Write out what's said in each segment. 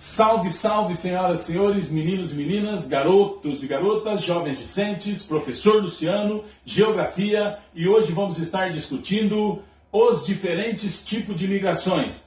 Salve, salve, senhoras e senhores, meninos e meninas, garotos e garotas, jovens discentes, professor Luciano, geografia, e hoje vamos estar discutindo os diferentes tipos de migrações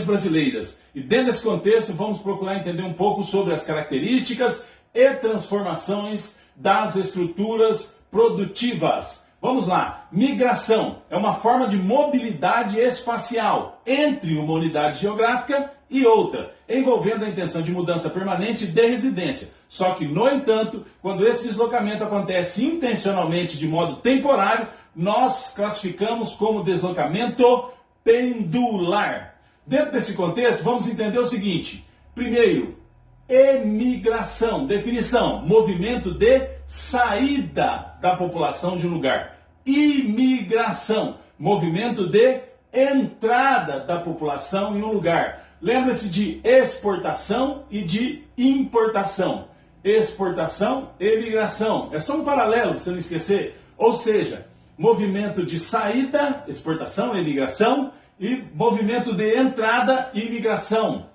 brasileiras. E dentro desse contexto vamos procurar entender um pouco sobre as características e transformações das estruturas produtivas. Vamos lá, migração é uma forma de mobilidade espacial entre uma unidade geográfica e outra, envolvendo a intenção de mudança permanente de residência. Só que, no entanto, quando esse deslocamento acontece intencionalmente de modo temporário, nós classificamos como deslocamento pendular. Dentro desse contexto, vamos entender o seguinte. Primeiro, emigração. Definição: movimento de saída da população de um lugar. Imigração: movimento de entrada da população em um lugar. Lembra-se de exportação e de importação. Exportação e imigração. É só um paralelo para você não esquecer. Ou seja, movimento de saída, exportação e imigração, e movimento de entrada e imigração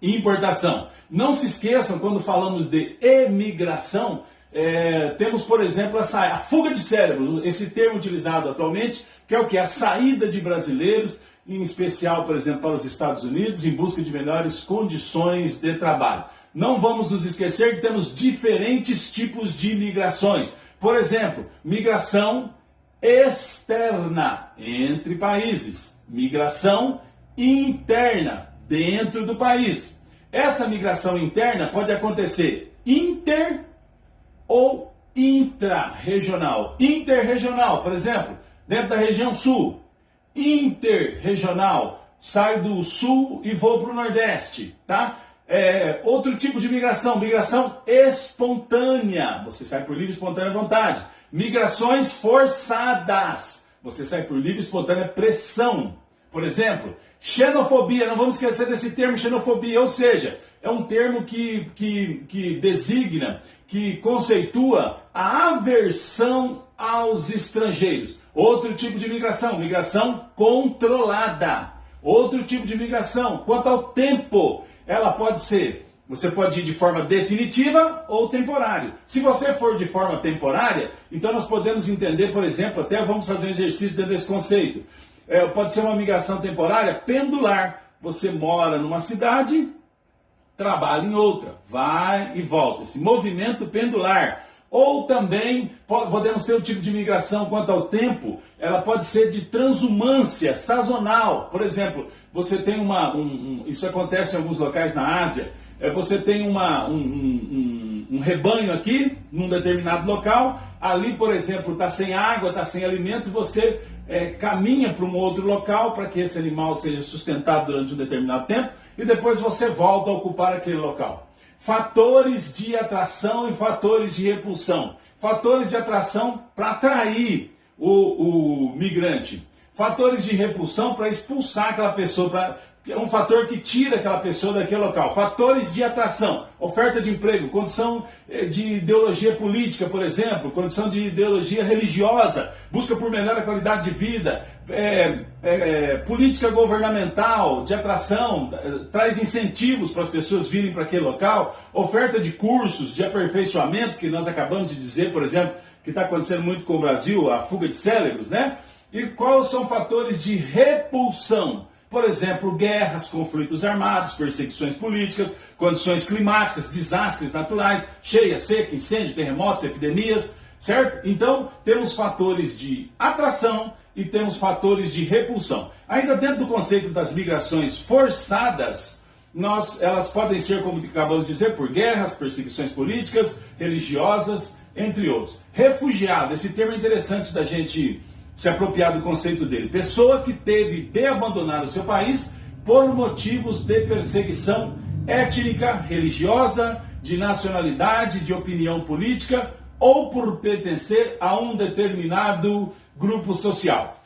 e importação. Não se esqueçam, quando falamos de emigração, temos, por exemplo, a fuga de cérebros, esse termo utilizado atualmente, que é o que? A saída de brasileiros, em especial, por exemplo, para os Estados Unidos, em busca de melhores condições de trabalho. Não vamos nos esquecer que temos diferentes tipos de migrações. Por exemplo, migração externa, entre países. Migração interna, dentro do país. Essa migração interna pode acontecer inter ou intra-regional. Interregional, por exemplo, dentro da região sul. Interregional, saio do sul e vou para o nordeste, tá? Outro tipo de migração, migração espontânea. Você sai por livre e espontânea vontade. Migrações forçadas. Você sai por livre e espontânea pressão. Por exemplo, xenofobia. Não vamos esquecer desse termo, xenofobia. Ou seja, é um termo que designa, que conceitua a aversão aos estrangeiros. Outro tipo de migração, migração controlada. Outro tipo de migração, quanto ao tempo, ela pode ser, você pode ir de forma definitiva ou temporária. Se você for de forma temporária, então nós podemos entender, por exemplo, até vamos fazer um exercício dentro desse conceito. Pode ser uma migração temporária pendular. Você mora numa cidade, trabalha em outra, vai e volta. Esse movimento pendular. Ou também podemos ter um tipo de migração quanto ao tempo, ela pode ser de transumância sazonal. Por exemplo, você tem isso acontece em alguns locais na Ásia, você tem um rebanho aqui, num determinado local, ali, por exemplo, está sem água, está sem alimento, você caminha para um outro local para que esse animal seja sustentado durante um determinado tempo, e depois você volta a ocupar aquele local. Fatores de atração e fatores de repulsão. Fatores de atração para atrair o migrante. Fatores de repulsão para expulsar aquela pessoa. É um fator que tira aquela pessoa daquele local. Fatores de atração. Oferta de emprego, condição de ideologia política, por exemplo, condição de ideologia religiosa, busca por melhor qualidade de vida, política governamental de atração, traz incentivos para as pessoas virem para aquele local, oferta de cursos de aperfeiçoamento, que nós acabamos de dizer, por exemplo, que está acontecendo muito com o Brasil, a fuga de cérebros, né? E quais são fatores de repulsão? Por exemplo, guerras, conflitos armados, perseguições políticas, condições climáticas, desastres naturais, cheia, seca, incêndio, terremotos, epidemias, certo? Então, temos fatores de atração e temos fatores de repulsão. Ainda dentro do conceito das migrações forçadas, elas podem ser, como acabamos de dizer, por guerras, perseguições políticas, religiosas, entre outros. Refugiado, esse termo é interessante da gente se apropriar do conceito dele. Pessoa que teve de abandonar o seu país por motivos de perseguição étnica, religiosa, de nacionalidade, de opinião política ou por pertencer a um determinado grupo social.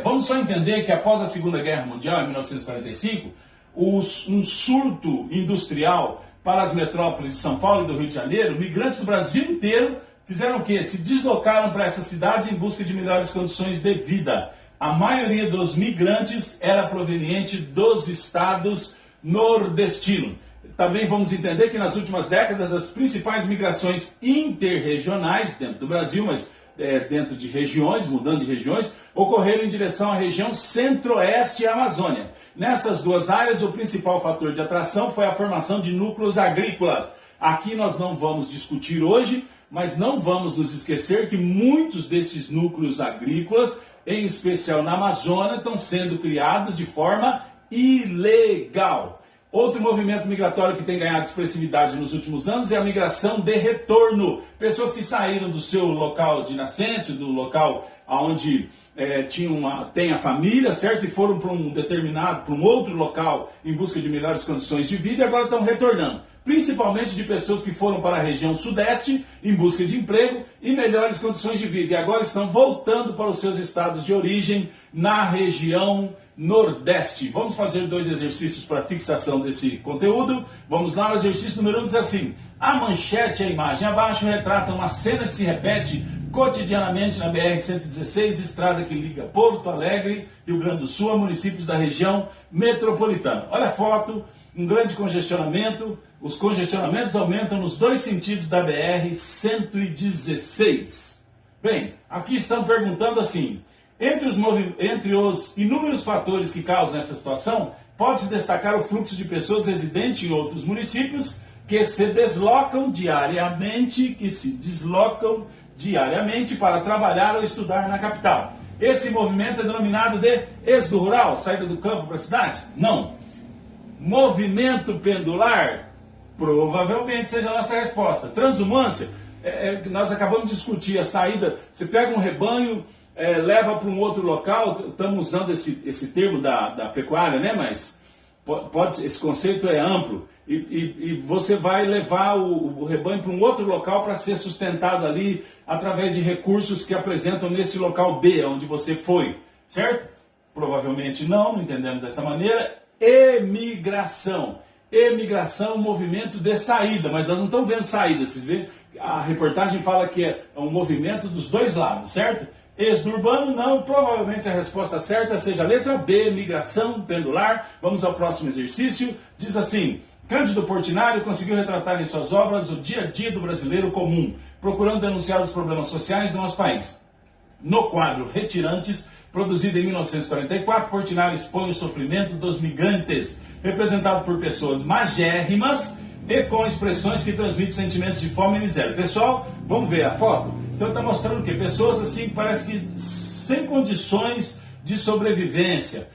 Vamos só entender que após a Segunda Guerra Mundial, em 1945, um surto industrial para as metrópoles de São Paulo e do Rio de Janeiro, migrantes do Brasil inteiro fizeram o quê? Se deslocaram para essas cidades em busca de melhores condições de vida. A maioria dos migrantes era proveniente dos estados nordestino. Também vamos entender que nas últimas décadas as principais migrações interregionais dentro do Brasil, mas dentro de regiões, mudando de regiões, ocorreram em direção à região centro-oeste e Amazônia. Nessas duas áreas, o principal fator de atração foi a formação de núcleos agrícolas. Aqui nós não vamos discutir hoje, mas não vamos nos esquecer que muitos desses núcleos agrícolas, em especial na Amazônia, estão sendo criados de forma ilegal. Outro movimento migratório que tem ganhado expressividade nos últimos anos é a migração de retorno. Pessoas que saíram do seu local de nascença, do local onde tem a família, certo? E foram para um outro local em busca de melhores condições de vida e agora estão retornando. Principalmente de pessoas que foram para a região sudeste em busca de emprego e melhores condições de vida. E agora estão voltando para os seus estados de origem na região nordeste. Vamos fazer 2 exercícios para fixação desse conteúdo. Vamos lá, o exercício número 1 diz assim: a manchete e a imagem abaixo retratam uma cena que se repete cotidianamente na BR-116, estrada que liga Porto Alegre, Rio Grande do Sul, a municípios da região metropolitana. Olha a foto, um grande congestionamento. Os congestionamentos aumentam nos 2 sentidos da BR-116. Bem, aqui estão perguntando assim: entre os inúmeros fatores que causam essa situação, pode-se destacar o fluxo de pessoas residentes em outros municípios que se deslocam diariamente para trabalhar ou estudar na capital. Esse movimento é denominado de êxodo rural, saída do campo para a cidade? Não. Movimento pendular? Provavelmente seja a nossa resposta. Transhumância? Nós acabamos de discutir a saída. Você pega um rebanho, leva para um outro local, estamos usando esse termo da pecuária, né? Mas esse conceito é amplo. E você vai levar o rebanho para um outro local para ser sustentado ali através de recursos que apresentam nesse local B, onde você foi, certo? Provavelmente não entendemos dessa maneira. Emigração. Emigração é um movimento de saída, mas nós não estamos vendo saída. Vocês veem? A reportagem fala que é um movimento dos 2 lados, certo? Êxodo urbano, não. Provavelmente a resposta certa seja a letra B, migração pendular. Vamos ao próximo exercício. Diz assim: Cândido Portinari conseguiu retratar em suas obras o dia a dia do brasileiro comum, procurando denunciar os problemas sociais do nosso país. No quadro Retirantes, produzido em 1944, Portinari expõe o sofrimento dos migrantes, representado por pessoas magérrimas e com expressões que transmitem sentimentos de fome e miséria. Pessoal, vamos ver a foto? Então está mostrando o quê? Pessoas assim, parece que sem condições de sobrevivência,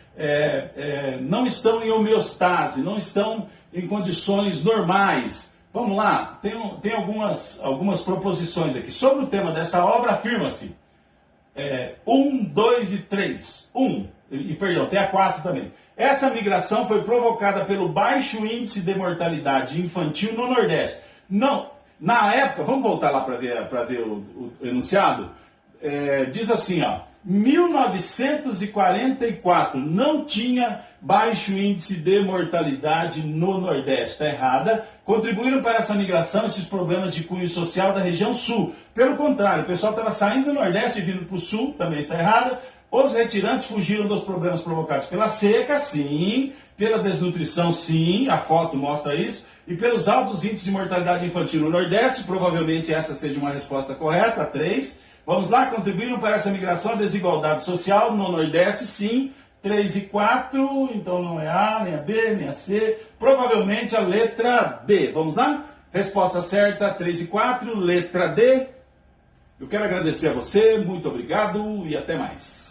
não estão em homeostase, não estão em condições normais. Vamos lá, tem algumas proposições aqui. Sobre o tema dessa obra, afirma-se 1, 2 e 3. Perdão, tem a 4 também. Essa migração foi provocada pelo baixo índice de mortalidade infantil no Nordeste. Não, na época, vamos voltar lá para ver o enunciado? Diz assim, ó: 1944 não tinha baixo índice de mortalidade no Nordeste. Está errada. Contribuíram para essa migração esses problemas de cunho social da região Sul. Pelo contrário, o pessoal estava saindo do Nordeste e vindo para o Sul, também está errada. Os retirantes fugiram dos problemas provocados pela seca, sim, pela desnutrição, sim, a foto mostra isso, e pelos altos índices de mortalidade infantil no Nordeste. Provavelmente essa seja uma resposta correta, a 3. Vamos lá, contribuíram para essa migração a desigualdade social no Nordeste, sim, 3 e 4, então não é A, nem a B, nem a C, provavelmente a letra D. Vamos lá? Resposta certa, 3 e 4, letra D. Eu quero agradecer a você, muito obrigado e até mais.